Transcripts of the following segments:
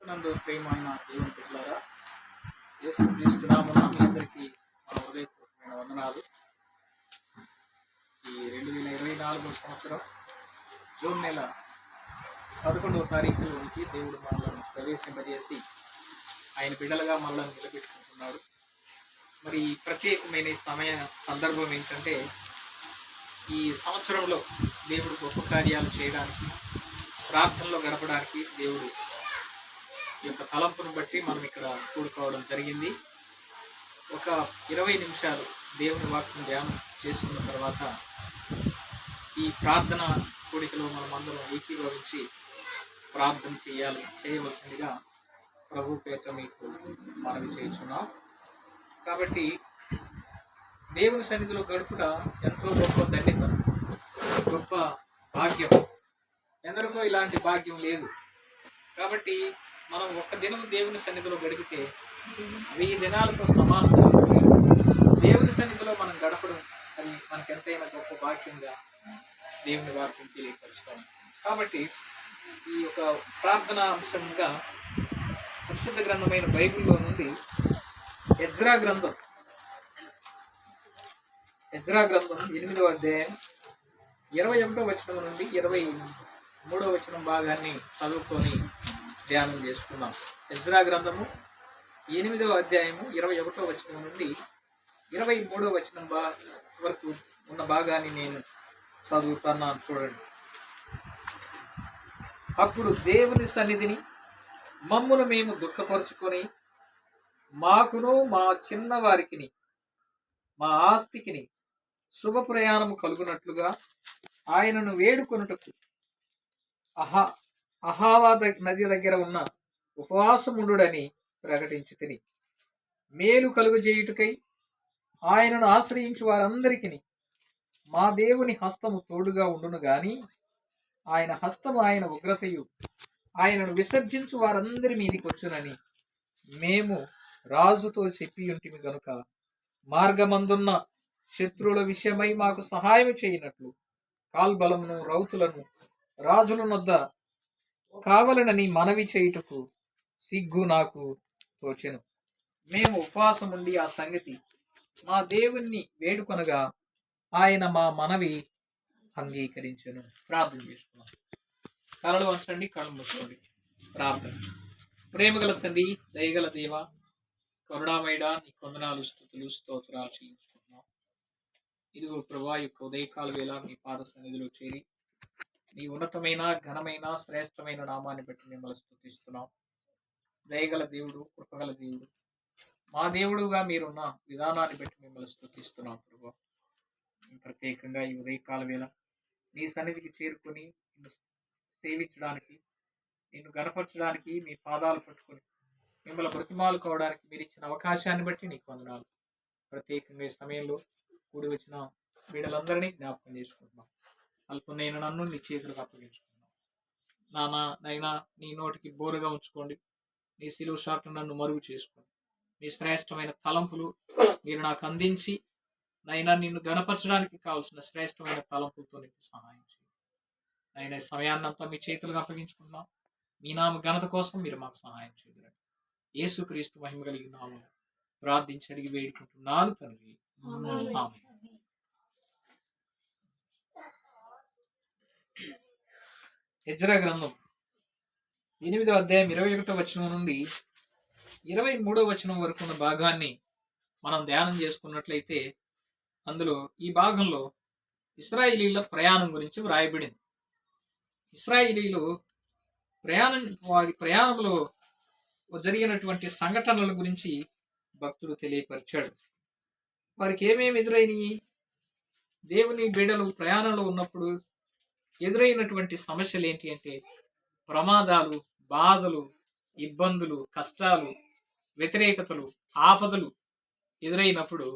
నందు ప్రియమైన దేవుని బిడ్డలారా, యేసుక్రీస్తు నామమున మీ అందరికీ మా హృదయపూర్వకమైన వందనాలు. ఈ 2024 సంవత్సరం జూన్ నెల 11వ తారీఖులోనికి దేవుడు మనల్ని ప్రవేశింపజేసి ఆయన బిడ్డలుగా మనల్ని నిలబెట్టుకుంటున్నాడు. మరి ఈ ప్రత్యేకమైన ఈ సందర్భం ఏంటంటే, ఈ సంవత్సరంలో దేవుడు గొప్ప కార్యాలు చేయడానికి, ప్రార్థనలో గడపడానికి దేవుడు ఈ యొక్క తలంపును బట్టి మనం ఇక్కడ కూడుకోవడం జరిగింది. ఒక 20 నిమిషాలు దేవుని వాక్యం ధ్యానం చేసుకున్న తర్వాత ఈ ప్రార్థన కూడికలో మనం అందరం ఏకీభవించి ప్రార్థన చేయవలసిందిగా ప్రభు పేట మీకు మనవి చేస్తున్నాం. కాబట్టి దేవుని సన్నిధిలో గడుపుట ఎంతో గొప్ప ధన్యత, గొప్ప భాగ్యం. ఎందరికో ఇలాంటి భాగ్యం లేదు. కాబట్టి మనం ఒక్క దినం దేవుని సన్నిధిలో గడిపితే 1000 దినాలతో సమానం. దేవుని సన్నిధిలో మనం గడపడం అది మనకు ఎంతైనా గొప్ప భాగ్యంగా దేవుని వాక్యం తెలియపరుస్తాం. కాబట్టి ఈ యొక్క ప్రార్థనా అంశంగా పరిశుద్ధ గ్రంథమైన బైబిల్లో నుండి ఎజ్రా గ్రంథం 8వ అధ్యాయం 21వ వచనం నుండి 23వ వచనం భాగాన్ని చదువుకొని ధ్యానం చేసుకున్నాం. ఎజ్రా గ్రంథము 8వ అధ్యాయము 21వ వచనం నుండి 23వ వచనం వరకు ఉన్న భాగాన్ని నేను చదువుతున్నాను, చూడండి. అప్పుడు దేవుని సన్నిధిని మమ్మును మేము దుఃఖపరుచుకొని మాకును మా చిన్న వారికిని మా ఆస్తికిని శుభ ప్రయాణము కలుగునట్లుగా ఆయనను వేడుకొనుటకు అహావా నది దగ్గర ఉన్న ఉపవాసముండుడని ప్రకటించి తిని మేలు కలుగజేయుటకై ఆయనను ఆశ్రయించు వారందరికీ మా దేవుని హస్తము తోడుగా ఉండును గాని ఆయన హస్తము ఆయన ఉగ్రతయు ఆయనను విసర్జించు వారందరి మీదికి వచ్చునని మేము రాజుతో చెప్పియుంటిమి గనుక మార్గమందున్న శత్రువుల విషయమై మాకు సహాయం చేయనట్లు కాల్బలమును రౌతులను రాజుల నొద్ద కావలనని మనవి చేయుటకు సిగ్గు నాకు తోచెను. మేము ఉపవాసం ఉండి ఆ సంగతి మా దేవుణ్ణి వేడుకొనగా ఆయన మా మనవి అంగీకరించెను. ప్రార్థన చేసుకున్నాం. కళలు వంచండి, కళ్ళు మూసుకోండి. ప్రార్థన. ప్రేమగల తండ్రి, దయగల దేవ, కరుణామయుడా, నీ కొందనాలు, స్తుతులు, స్తోత్రాలు చెల్లించుకుంటున్నాం. ఇదిగో ప్రభా, యొక్క ఉదయకాల వేళ మీ పాద సన్నిధిలో చేరి నీ ఉన్నతమైన, ఘనమైన, శ్రేష్టమైన నామాన్ని బట్టి మిమ్మల్ని స్తుతిస్తున్నాం. దయగల దేవుడు, కృపగల దేవుడు, మా దేవుడుగా మీరున్న విధానాన్ని బట్టి మిమ్మల్ని స్తుతిస్తున్నాం. ప్రభా, ప్రత్యేకంగా ఈ ఉదయకాల వేళ నీ సన్నిధికి చేరుకొని నిన్ను సేవించడానికి, నిన్ను గణపరచడానికి, మీ పాదాలు పట్టుకొని మిమ్మల్ని బ్రతిమాలుకోవడానికి మీరు ఇచ్చిన అవకాశాన్ని బట్టి నీకు వందనాలు. ప్రత్యేకంగా ఈ సమయంలో కూడి వచ్చిన బిడ్డలందరినీ జ్ఞాపకం చేసుకుంటున్నాం. అల్పునైన నన్ను నీ చేతులకు అప్పగించుకున్నాం. నైనా నీ నోటికి బోరుగా ఉంచుకోండి. నీ సిలువ షాట్ నన్ను మరుగు చేసుకోండి. నీ శ్రేష్టమైన తలంపులు మీరు నాకు అందించి నైనా నిన్ను గణపరచడానికి కావాల్సిన శ్రేష్టమైన తలంపులతో నీకు సహాయం చేయండి. నైనా సమయాన్నంతా మీ చేతులకు అప్పగించుకున్నాం. మీ నామ ఘనత కోసం మీరు మాకు సహాయం చేయండి. యేసుక్రీస్తు మహిమ కలిగిన నామమున ప్రార్థించి అడిగి వేడుకుంటున్నాను తండ్రి, ఆమేన్. ఎజ్రా గ్రంథం 8వ అధ్యాయం 21వ వచనం నుండి 23వ వచనం వరకు ఉన్న భాగాన్ని మనం ధ్యానం చేసుకున్నట్లయితే, అందులో ఈ భాగంలో ఇశ్రాయేలీల ప్రయాణం గురించి వ్రాయబడింది. ఇశ్రాయేలీలు వారి ప్రయాణంలో జరిగినటువంటి సంఘటనల గురించి భక్తుడు తెలియపరిచాడు. వారికి ఏమేమి ఎదురైనవి, దేవుని బిడ్డలు ప్రయాణంలో ఉన్నప్పుడు ఎదురైనటువంటి సమస్యలు ఏంటి అంటే, ప్రమాదాలు, బాధలు, ఇబ్బందులు, కష్టాలు, వ్యతిరేకతలు, ఆపదలు ఎదురైనప్పుడు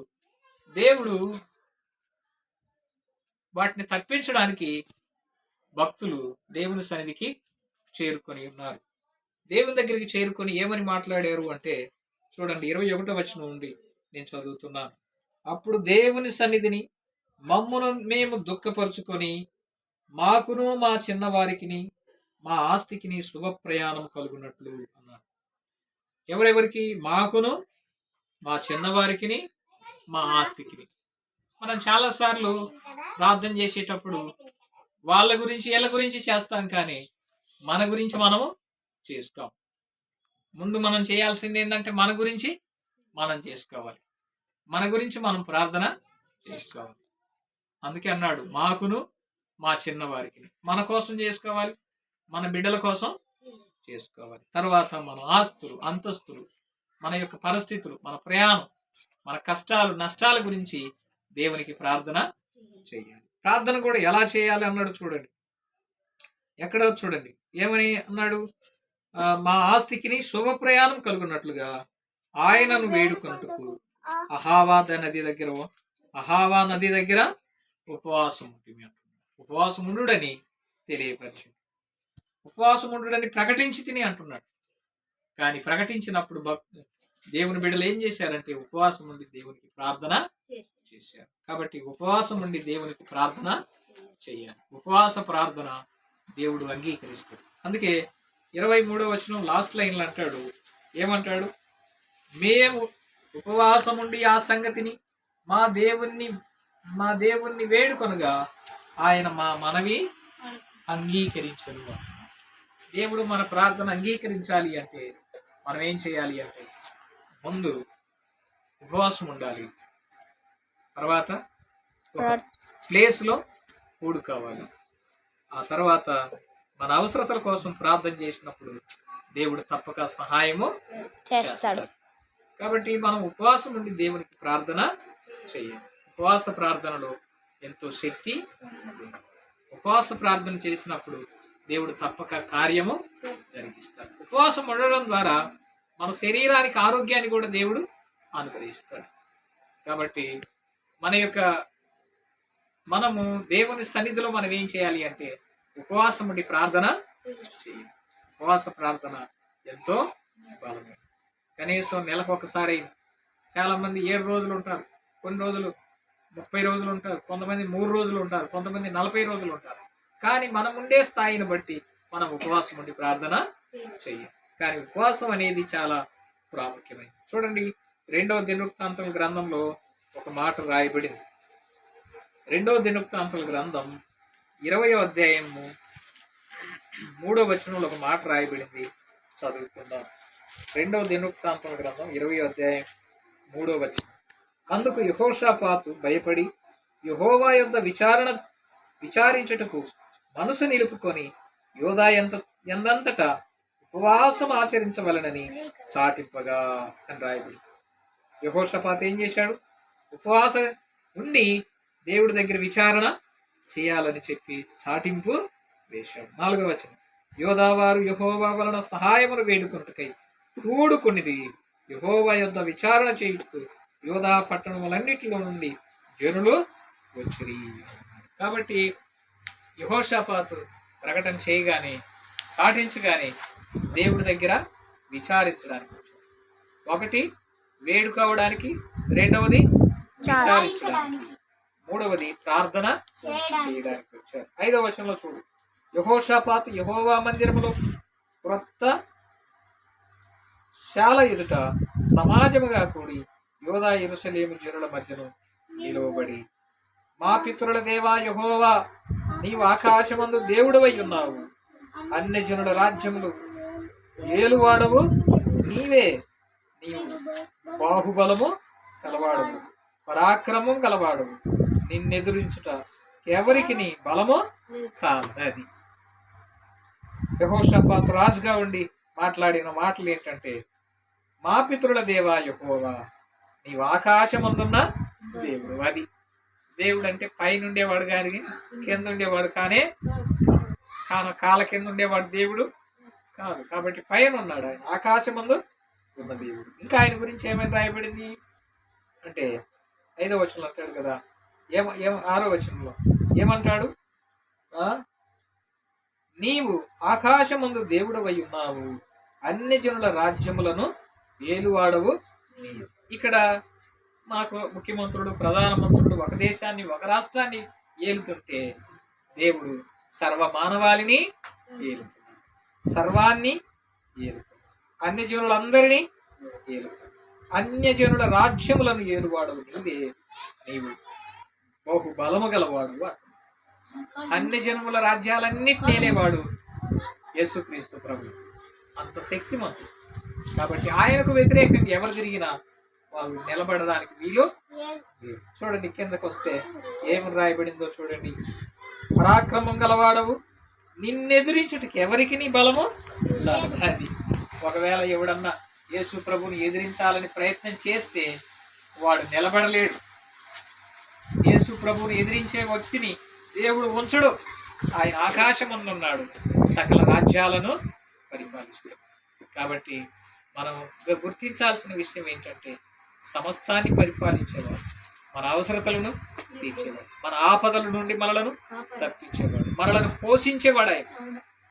దేవుడు వాటిని తప్పించడానికి భక్తులు దేవుని సన్నిధికి చేరుకొని ఉన్నారు. దేవుని దగ్గరికి చేరుకొని ఏమని మాట్లాడారు అంటే, చూడండి, 21వ వచనం నుండి నేను చదువుతున్నాను. అప్పుడు దేవుని సన్నిధిని మమ్మును మేము దుఃఖపరుచుకొని మాకును మా చిన్నవారికిని మా ఆస్తికి నీ శుభ ప్రయాణం కలుగునట్లు అన్నాడు. ఎవరెవరికి? మాకును, మా చిన్నవారికి, మా ఆస్తికి. మనం చాలా సార్లు ప్రార్థన చేసేటప్పుడు వాళ్ళ గురించి వీళ్ళ గురించి చేస్తాం, కానీ మన గురించి మనము చేసుకోం. ముందు మనం చేయాల్సింది ఏంటంటే మన గురించి మనం చేసుకోవాలి, మన గురించి మనం ప్రార్థన చేసుకోవాలి. అందుకే అన్నాడు మాకును మా చిన్నవారికి. మన కోసం చేసుకోవాలి, మన బిడ్డల కోసం చేసుకోవాలి. తర్వాత మన ఆస్తులు, అంతస్తులు, మన యొక్క పరిస్థితులు, మన ప్రయాణం, మన కష్టాలు, నష్టాల గురించి దేవునికి ప్రార్థన చేయాలి. ప్రార్థన కూడా ఎలా చేయాలి అన్నాడు చూడండి. ఎక్కడ చూడండి ఏమని అన్నాడు? మా ఆస్తికి శుభ ప్రయాణం కలుగున్నట్లుగా ఆయనను వేడుకొనుటకు అహావా నది దగ్గర ఉపవాసం ఉంటుంది. ఉపవాసం ఉండుడని తెలియపరిచింది. ఉపవాసం ఉండుడని ప్రకటించి తిని అంటున్నాడు. కానీ ప్రకటించినప్పుడు దేవుని బిడ్డలు ఏం చేశారంటే ఉపవాసం ఉండి దేవునికి ప్రార్థన చేశారు. కాబట్టి ఉపవాసం ఉండి దేవునికి ప్రార్థన చేయాలి. ఉపవాస ప్రార్థన దేవుడు అంగీకరిస్తాడు. అందుకే 23వ వచనం లాస్ట్ లైన్లో అంటాడు, ఏమంటాడు? మేము ఉపవాసం ఉండి ఆ సంగతిని మా దేవుణ్ణి వేడుకొనగా ఆయన మా మనవి అంగీకరించను. దేవుడు మన ప్రార్థన అంగీకరించాలి అంటే మనం ఏం చేయాలి అంటే ముందు ఉపవాసం ఉండాలి, తర్వాత ఒక ప్లేస్లో కూడుకోవాలి, ఆ తర్వాత మన అవసరతల కోసం ప్రార్థన చేసినప్పుడు దేవుడు తప్పక సహాయము చేస్తాడు. కాబట్టి మనం ఉపవాసం ఉండి దేవునికి ప్రార్థన చేయాలి. ఉపవాస ప్రార్థనలో ఎంతో శక్తి ఉంది. ఉపవాస ప్రార్థన చేసినప్పుడు దేవుడు తప్పక కార్యము జరిగిస్తాడు. ఉపవాసం ఉండడం ద్వారా మన శరీరానికి ఆరోగ్యాన్ని కూడా దేవుడు అనుగ్రహిస్తాడు. కాబట్టి మనము దేవుని సన్నిధిలో మనం ఏం చేయాలి అంటే ఉపవాసం ఉండి ప్రార్థన చేయాలి. ఉపవాస ప్రార్థన ఎంతో బలమే. కనీసం నెలకు ఒకసారి. చాలా మంది 7 రోజులు ఉంటారు, కొన్ని రోజులు 30 రోజులు ఉంటారు, కొంతమంది 3 రోజులు ఉంటారు, కొంతమంది 40 రోజులు ఉంటారు. కానీ మనం ఉండే స్థాయిని బట్టి మనం ఉపవాసం ఉండి ప్రార్థన చెయ్యాలి. కానీ ఉపవాసం అనేది చాలా ప్రాముఖ్యమైనది. చూడండి 2వ దినవృత్తాంతముల గ్రంథంలో ఒక మాట రాయబడింది. 2వ దినవృత్తాంతముల గ్రంథం 20వ అధ్యాయము 3వ వచనంలో ఒక మాట రాయబడింది, చదువుకుందాం. 2వ దినవృత్తాంతముల గ్రంథం 20వ అధ్యాయం 3వ వచనం. అందుకు యెహోషాపాతు భయపడి యెహోవా యొద్ద విచారించుటకు మనసు నిలుపుకొని యోధా ఎందంతటా ఉపవాసం ఆచరించవలనని చాటింపగా అని రాయబడి. యెహోషాపాతు ఏం చేశాడు? ఉపవాసం ఉండి దేవుడి దగ్గర విచారణ చేయాలని చెప్పి చాటింపు వేశాడు. 4వ వచనం. యోధా వారు యెహోవా వలన సహాయమును వేడుకొనుటకై కూడుకొనిది. యెహోవా యొద్ద విచారణ చేయుటకు యోధా పట్టణములన్నిటిలో నుండి జనులు వచ్చిరి. కాబట్టి యెహోషాపాతు ప్రకటన చేయగానే, చాటించగానే దేవుడి దగ్గర విచారించడానికి వచ్చాడు. ఒకటి వేడుకోవడానికి, రెండవది విచారించడానికి, మూడవది ప్రార్థన చేయడానికి వచ్చారు. 5వ వచనంలో చూడు. యెహోషాపాతు యెహోవా మందిరములో క్రొత్త శాల ఎదుట సమాజముగా కూడి యోధా యెరూషలేము జనుల మధ్యను నిలువబడి, మా పితరుల దేవా యెహోవా, నీవు ఆకాశమందు దేవుడవై ఉన్నావు, అన్ని జనుల రాజ్యములు ఏలువాడవు నీవే. నీవు బాహుబలము కలవాడవు, పరాక్రమం గలవాడవు. నిన్నెదురించుట ఎవరికి నీ బలము చాలది. యెహోషాపాతు రాజుగా ఉండి మాట్లాడిన మాటలు ఏంటంటే, మా పితరుల దేవా యెహోవా, నీవు ఆకాశమందున్న దేవుడు. అది దేవుడు అంటే పైన ఉండేవాడు కానీ కింద ఉండేవాడు కాల కింద ఉండేవాడు దేవుడు కాదు. కాబట్టి పైన ఉన్నాడు ఆయన, ఆకాశమందు ఉన్న దేవుడు. ఇంకా ఆయన గురించి ఏమైనా రాయబడింది అంటే 5వ వచనంలో అంటాడు కదా, 6వ వచనంలో ఏమంటాడు? నీవు ఆకాశమందు దేవుడవై ఉన్నావు, అన్ని జనుల రాజ్యములను ఏలువాడవు నీవు. ఇక్కడ మనకు ముఖ్యమంత్రుడు, ప్రధానమంత్రుడు ఒక దేశాన్ని, ఒక రాష్ట్రాన్ని ఏలుతుంటే దేవుడు సర్వ మానవాళిని ఏలుతున్నాడు. సర్వాన్ని ఏలుతాడు. అన్ని జనులందరినీ ఏలుతాడు. అన్యజనుల రాజ్యములను ఏలువాడు నీవు బహు బలము గలవాడు. అన్ని జనముల రాజ్యాలన్నిటిని ఏలేవాడు యేసుక్రీస్తు ప్రభు. అంత శక్తిమంతుడు. కాబట్టి ఆయనకు వ్యతిరేకంగా ఎవరు తిరిగినా వాళ్ళు నిలబడడానికి వీలు లేదు. చూడండి కిందకు వస్తే ఏమి రాయబడిందో చూడండి. పరాక్రమం గలవాడవు, నిన్నెదిరించుటకి ఎవరికి నీ బలము అది. ఒకవేళ ఎవడన్నా యేసు ప్రభుని ఎదిరించాలని ప్రయత్నం చేస్తే వాడు నిలబడలేడు. యేసు ప్రభుని ఎదిరించే వ్యక్తిని దేవుడు ఉంచడు. ఆయన ఆకాశమందున్నాడు, సకల రాజ్యాలను పరిపాలిస్తాడు. కాబట్టి మనం గుర్తించాల్సిన విషయం ఏంటంటే సమస్తాన్ని పరిపాలించేవాడు, మన అవసరతలను తీర్చేవాడు, మన ఆపదల నుండి మనలను తప్పించేవాడు, మనలను పోషించేవాడు ఆయన,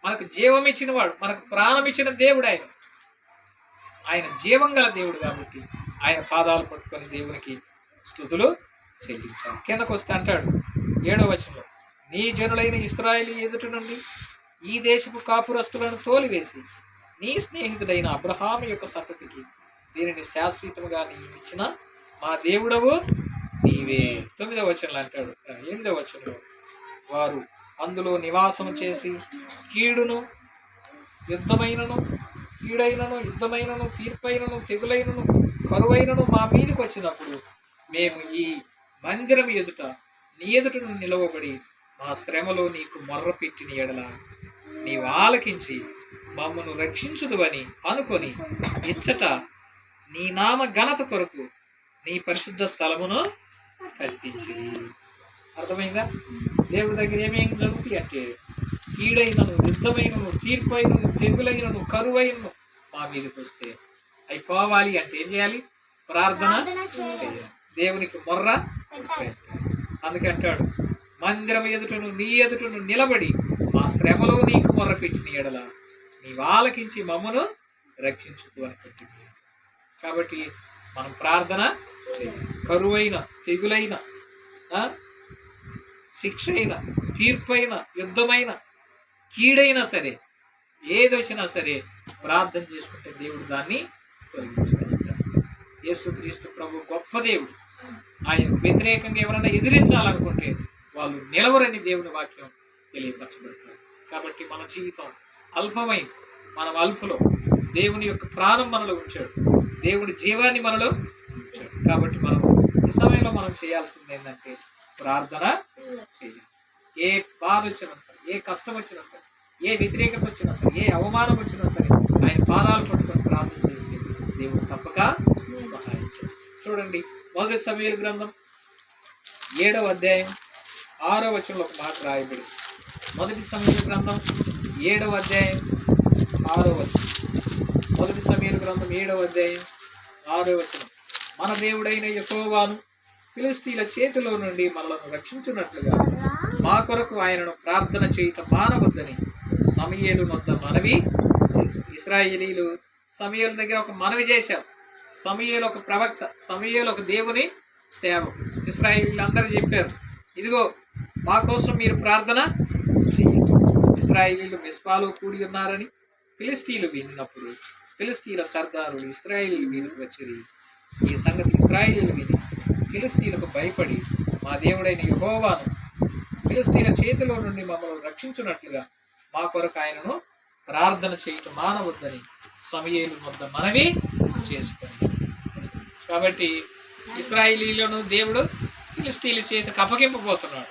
మనకు జీవం ఇచ్చినవాడు, మనకు ప్రాణం ఇచ్చిన దేవుడు ఆయన. ఆయన జీవం గల దేవుడు కాబట్టి ఆయన పాదాలు పట్టుకొని దేవునికి స్తుతులు చెల్లించాలి. కిందకు వస్తే అంటాడు 7వ వచనంలో, నీ జనులైన ఇశ్రాయేలు ఎదుట నుండి ఈ దేశపు కాపురస్తులను తోలివేసి నీ స్నేహితుడైన అబ్రహాము యొక్క సంతతికి దీనిని శాశ్వతముగా నియమించిన మా దేవుడవు నీవే. 9వ వచనంలో అంటాడు. 8వ వచనంలో, వారు అందులో నివాసము చేసి కీడైనను యుద్ధమైనను తీర్పైనను తెగులైనను కరువైనను మా మీదకి వచ్చినప్పుడు మేము ఈ మందిరం ఎదుట నీ ఎదుటను నిలవబడి మా శ్రమలో నీకు మొర్ర పెట్టిన ఎడల నీవు ఆలకించి మమ్మను రక్షించుదువని అనుకొని ఇచ్చట నీ నామ ఘనత కొరకు నీ పరిశుద్ధ స్థలమును కట్టించి. అర్థమైందా? దేవుడి దగ్గర ఏమేమి జరుగుతాయి అంటే కీడైనను యుద్ధమైనను తీర్పైనను తెగులైనను కరువైనను మా మీదకి వస్తే అవి పోవాలి అంటే ఏం చేయాలి? ప్రార్థన చేయాలి, దేవునికి మొర్ర పెట్టాలి. అందుకంటాడు, మందిరం ఎదుటను నీ ఎదుటను నిలబడి మా శ్రమలో నీకు మొర్ర పెట్టిన ఎడల నీవు ఆలకించి మమ్మను రక్షించుతూ అని పెట్టింది. కాబట్టి మనం ప్రార్థన చేయాలి. కరువైన తెగులైన శిక్ష అయిన తీర్పైన యుద్ధమైన కీడైనా సరే ఏదొచ్చినా సరే ప్రార్థన చేసుకుంటే దేవుడు దాన్ని తొలగించేస్తాడు. యేసుక్రీస్తు ప్రభు గొప్ప దేవుడు. ఆయనకు వ్యతిరేకంగా ఎవరైనా ఎదిరించాలనుకుంటే వాళ్ళు నిలవరని దేవుని వాక్యం తెలియపరచబడతారు. కాబట్టి మన జీవితం అల్పమై మనం అల్పులో దేవుని యొక్క ప్రాణం మనలో ఉంచాడు, దేవుని జీవాన్ని మనలో ఉంచాడు. కాబట్టి మనం ఈ సమయంలో మనం చేయాల్సింది ఏంటంటే ప్రార్థన చేయాలి. ఏ బాధ వచ్చినా సరే, ఏ కష్టం వచ్చినా సరే, ఏ వ్యతిరేకత వచ్చినా సరే, ఏ అవమానం వచ్చినా సరే ఆయన పాదాలు పట్టుకొని ప్రార్థన చేస్తే దేవుడు తప్పక సహాయం చేస్తాడు. చూడండి, 1 సమూయేలు గ్రంథం 7వ అధ్యాయం 6వ వచనంలో ఒక మాట రాయబడి. 1 సమూయేలు గ్రంథం 7వ అధ్యాయం 6వ వచనం. 1 సమూయేలు గ్రంథం 7వ అధ్యాయం 6వ వచనం. మన దేవుడైన యెహోవాను ఫిలిష్తీయుల చేతిలో నుండి మనలను రక్షించున్నట్లుగా మా కొరకు ఆయనను ప్రార్థన చేయటం మానవద్దని సమూయేలు వద్ద మనవి చేసి. ఇశ్రాయేలీలు సమూయేలు దగ్గర ఒక మనవి చేశారు. సమూయేలు ఒక ప్రవక్త, సమూయేలు ఒక దేవుని సేవకుడు. ఇశ్రాయేలీలు అందరూ చెప్పారు, ఇదిగో మా కోసం మీరు ప్రార్థన చేయండి. ఇశ్రాయేలీలు మిస్పాలో కూడి ఉన్నారని ఫిలిష్తీయులు విన్నప్పుడు ఫిలిష్తీయుల సర్దారులు ఇశ్రాయేలీల మీదకు వచ్చి ఈ సంగతి ఇశ్రాయేలీలు విని ఫిలిష్తీయులకు భయపడి మా దేవుడైన యెహోవాను ఫిలిష్తీయుల చేతిలో నుండి మమ్మల్ని రక్షించున్నట్లుగా మా కొరకు ఆయనను ప్రార్థన చేయటం మానవద్దని సమూయేలు వద్ద మనవి చేసుకొని. కాబట్టి ఇశ్రాయేలీలను దేవుడు ఫిలిష్తీయుల చేతికి అప్పగింపబోతున్నాడు.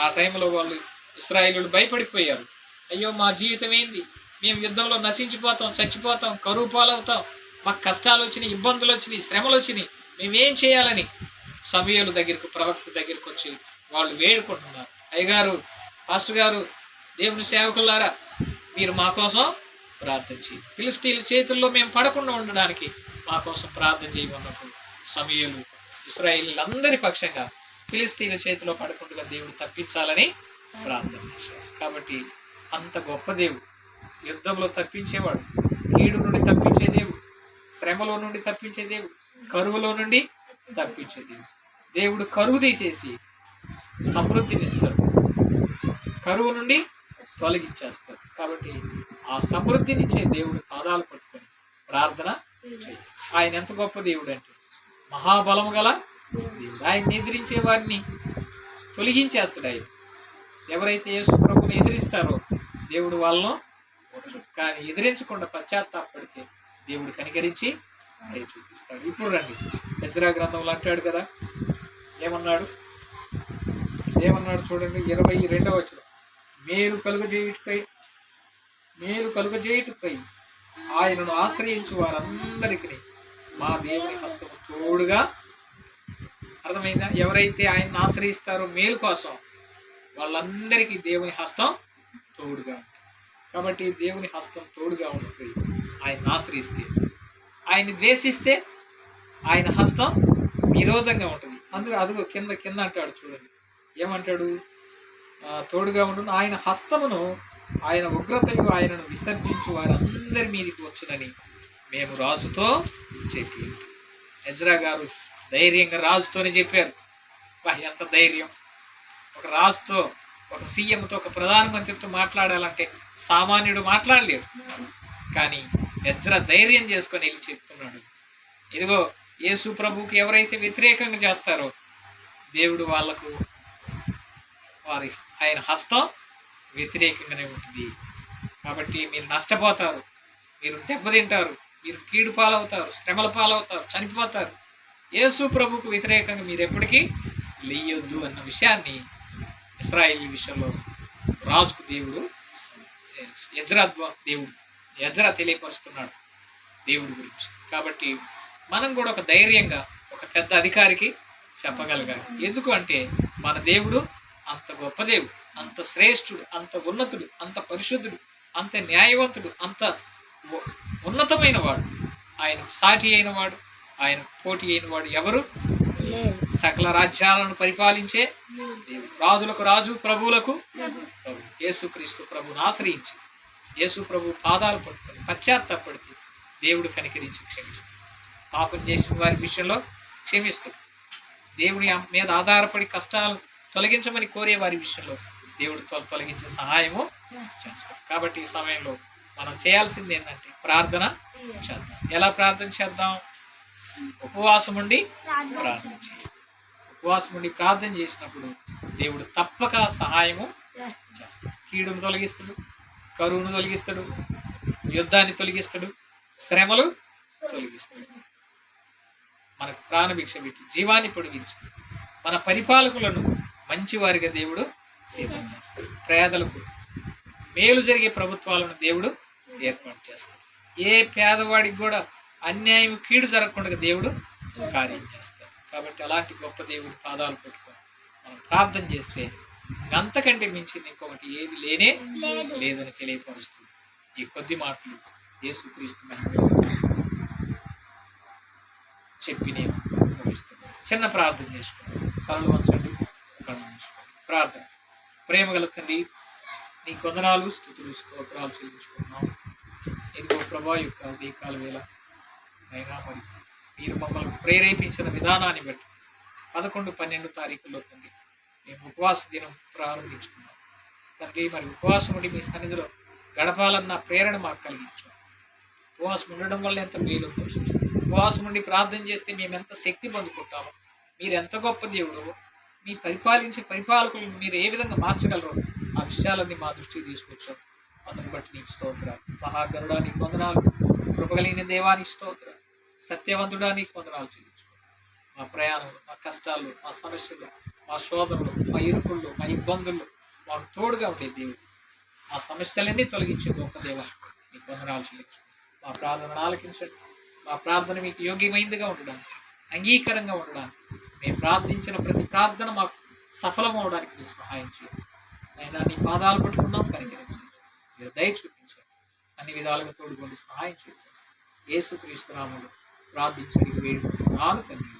ఆ టైంలో వాళ్ళు ఇశ్రాయేలీలు భయపడిపోయారు. అయ్యో మా జీవితం ఏంది, మేము యుద్ధంలో నశించిపోతాం, చచ్చిపోతాం, కరువు పాలవుతాం, మాకు కష్టాలు వచ్చినాయి, ఇబ్బందులు వచ్చినాయి, శ్రమలు వచ్చినాయి, మేమేం చేయాలని సమూయేలు దగ్గరికి, ప్రవక్త దగ్గరికి వచ్చి వాళ్ళు వేడుకుంటున్నారు. అయ్యగారు, పాస్టర్ గారు, దేవుని సేవకులారా, మీరు మా కోసం ప్రార్థన చేయండి, ఫిలిష్తీయుల చేతుల్లో మేము పడకుండా ఉండడానికి మా కోసం ప్రార్థన చేయమన్నప్పుడు సమూయేలు ఇశ్రాయేలీలందరి పక్షంగా ఫిలిష్తీయుల చేతిలో పడకుండా దేవుడు తప్పించాలని ప్రార్థన చేశారు. కాబట్టి అంత గొప్ప దేవుడు, యుద్ధంలో తప్పించేవాడు, కీడు నుండి తప్పించే దేవుడు, శ్రమలో నుండి తప్పించే దేవుడు, కరువులో నుండి తప్పించే దేవుడు. దేవుడు కరువు తీసేసి సమృద్ధినిస్తాడు, కరువు నుండి తొలగించేస్తాడు. కాబట్టి ఆ సమృద్ధినిచ్చే దేవుడి పాదాలు పట్టుకొని ప్రార్థన చేయి. ఆయన ఎంత గొప్ప దేవుడు అంటే మహాబలము గల దేవుడు. ఆయన్ని ఎదిరించే వారిని తొలగించేస్తాడు. ఆయన ఎవరైతే యేసు ప్రభువుని ఎదిరిస్తారో దేవుడు వాళ్ళను కానీ ఎదిరించకుండా పశ్చాత్తాపడితే దేవుడు కనికరించి దయ చూపిస్తాడు. ఇప్పుడు రండి, ఎజ్రా గ్రంథంలో అంటాడు కదా, ఏమన్నాడు చూడండి, 22వ వచనం. మేలు కలుగజేయుటకై ఆయనను ఆశ్రయించు వారందరికీ మా దేవుని హస్తము తోడుగా. అర్థమైందా? ఎవరైతే ఆయన్ని ఆశ్రయిస్తారో మేలు కోసం వాళ్ళందరికీ దేవుని హస్తం తోడుగా ఉంటుంది. కాబట్టి దేవుని హస్తం తోడుగా ఉంటుంది. ఆయన్ని ఆశ్రయిస్తే, ఆయన్ని ద్వేషిస్తే ఆయన హస్తం విరోధంగా ఉంటుంది. అదిగో కింద అంటాడు చూడండి, ఏమంటాడు? తోడుగా ఉండును, ఆయన హస్తమును ఆయన ఉగ్రతయు ఆయనను విసర్జించు వారందరి మీదకి వచ్చునని మేము రాజుతో చెప్పి. ఎజ్రా గారు ధైర్యంగా రాజుతోనే చెప్పారు. ఎంత ధైర్యం! ఒక రాజుతో, ఒక సీఎంతో, ఒక ప్రధానమంత్రితో మాట్లాడాలంటే సామాన్యుడు మాట్లాడలేడు. కానీ ఎజ్రా ధైర్యం చేసుకొని వెళ్ళి చెప్తున్నాడు, ఇదిగో యేసు ప్రభువుకి ఎవరైతే వ్యతిరేకంగా చేస్తారో దేవుడు వాళ్లకు ఆయన హస్తం వ్యతిరేకంగానే ఉంటుంది. కాబట్టి మీరు నష్టపోతారు, మీరు దెబ్బతింటారు, మీరు కీడు పాలవుతారు, శ్రమల పాలవుతారు, చనిపోతారు. యేసు ప్రభువుకు వ్యతిరేకంగా మీరు ఎప్పటికీ లేయొద్దు అన్న విషయాన్ని ఇశ్రాయేల్ విషయంలో రాజుకు దేవుడు ఎజ్రా తెలియపరుస్తున్నాడు దేవుడి గురించి. కాబట్టి మనం కూడా ఒక ధైర్యంగా ఒక పెద్ద అధికారికి చెప్పగలగాలి. ఎందుకు అంటే మన దేవుడు అంత గొప్ప దేవుడు, అంత శ్రేష్ఠుడు, అంత ఉన్నతుడు, అంత పరిశుద్ధుడు, అంత న్యాయవంతుడు, అంత ఉన్నతమైన వాడు. ఆయన సాటి అయిన వాడు, ఆయన పోటీ అయిన వాడు ఎవరు? సకల రాజ్యాలను పరిపాలించే దేవుడు, రాజులకు రాజు, ప్రభువులకు ప్రభు. యేసుక్రీస్తు ప్రభువును ఆశ్రయించి యేసు ప్రభు పాదాలు పట్టుకొని పశ్చాత్తాపడితే దేవుడు కనికరించి క్షమిస్తాడు. పాపం చేసిన వారి విషయంలో క్షమిస్తాడు. దేవుని మీద ఆధారపడి కష్టాలు తొలగించమని కోరే వారి విషయంలో దేవుడు తొలగించే సహాయము చేస్తాడు. కాబట్టి ఈ సమయంలో మనం చేయాల్సింది ఏంటంటే ప్రార్థన చేద్దాం. ఎలా ప్రార్థన చేద్దాం? ఉపవాసం ఉండి ప్రార్థన చేయాలి. ఉపవాసం ఉండి ప్రార్థన చేసినప్పుడు దేవుడు తప్పక సహాయము చేస్తాడు. కీడును తొలగిస్తాడు, కరువును తొలగిస్తాడు, యుద్ధాన్ని తొలగిస్తాడు, శ్రమలు తొలగిస్తాడు. మనకు ప్రాణభిక్ష పెట్టి జీవాన్ని పొడిగించి మన పరిపాలకులను మంచివారిగా దేవుడు సిద్ధం చేస్తాడు. పేదలకు మేలు జరిగే ప్రభుత్వాలను దేవుడు ఏర్పాటు చేస్తాడు. ఏ పేదవాడికి కూడా అన్యాయం కీడు జరగకుండా దేవుడు కార్యం చేస్తాడు. కాబట్టి అలాంటి గొప్ప దేవుడు పాదాలు పెట్టుకొని మనం ప్రార్థన చేస్తే అంతకంటే మించింది ఇంకొకటి ఏది లేనే లేదని తెలియపరుస్తుంది. ఈ కొద్ది మాటలు యేసుక్రీస్తు చెప్పి నేను ముగిస్తున్నాను. చిన్న ప్రార్థన చేసుకున్నాను. కళ్ళు వంచండి, ప్రార్థన. ప్రేమగల తండ్రి, నీ కొందనాలు, స్తుతులు, స్తోత్రాలు చెల్లించుకున్నాం. ఇదిగో ప్రభా యొక్క దీకాల వేళ అయినా మరి మీరు మమ్మల్ని ప్రేరేపించిన విధానాన్ని బట్టి 11-12 తారీఖుల్లో తండ్రి మేము ఉపవాస దినం ప్రారంభించుకున్నాం తండ్రి. మరి ఉపవాసం ఉండి మీ సన్నిధిలో గడపాలన్న ప్రేరణ మాకు కలిగించాం. ఉపవాసం ఉండడం వల్ల ఎంత మేలు, ఉపవాసం ఉండి ప్రార్థన చేస్తే మేము ఎంత శక్తి పొందుకుంటామో, మీరు ఎంత గొప్ప దేవుడు, మీ పరిపాలించే పరిపాలకులను మీరు ఏ విధంగా మార్చగలరో ఆ విషయాలన్నీ మా దృష్టికి తీసుకొచ్చాం. అందుని బట్టి నీకు స్తోత్రాలు. మహాగరుడా నీకు వందనాలు, కృపగలిగిన దేవానికి స్తోత్రాలు, సత్యవంతుడా నీకు వందనాలు చెల్లించుకో. మా ప్రయాణంలో, మా కష్టాల్లో, మా సమస్యలు, మా శోధనలు, మా ఇరుకుల్లో, మా ఇబ్బందుల్లో మాకు తోడుగా ఉండే దేవుడు, మా సమస్యలన్నీ తొలగించే గొప్ప దేవా నీకు వందనాలు చెల్లించుకో. మా ప్రార్థనను ఆలకించండి. మా ప్రార్థన మీకు యోగ్యమైందిగా ఉండడానికి, అంగీకారంగా ఉండడానికి, మేము ప్రార్థించిన ప్రతి ప్రార్థన మాకు సఫలం అవడానికి మీరు సహాయం చేయండి. అయినా నీ పాదాలు పట్టుకున్నాం, కనికరించండి, మీరు దయ చూపించండి, అన్ని విధాలుగా తోడుకొని సహాయం చేయండి. యేసుక్రీస్తు నామములో ప్రార్థించండి, వేడుకుంటున్నాను తండ్రి.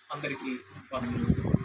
అందరికీ వందనాలు.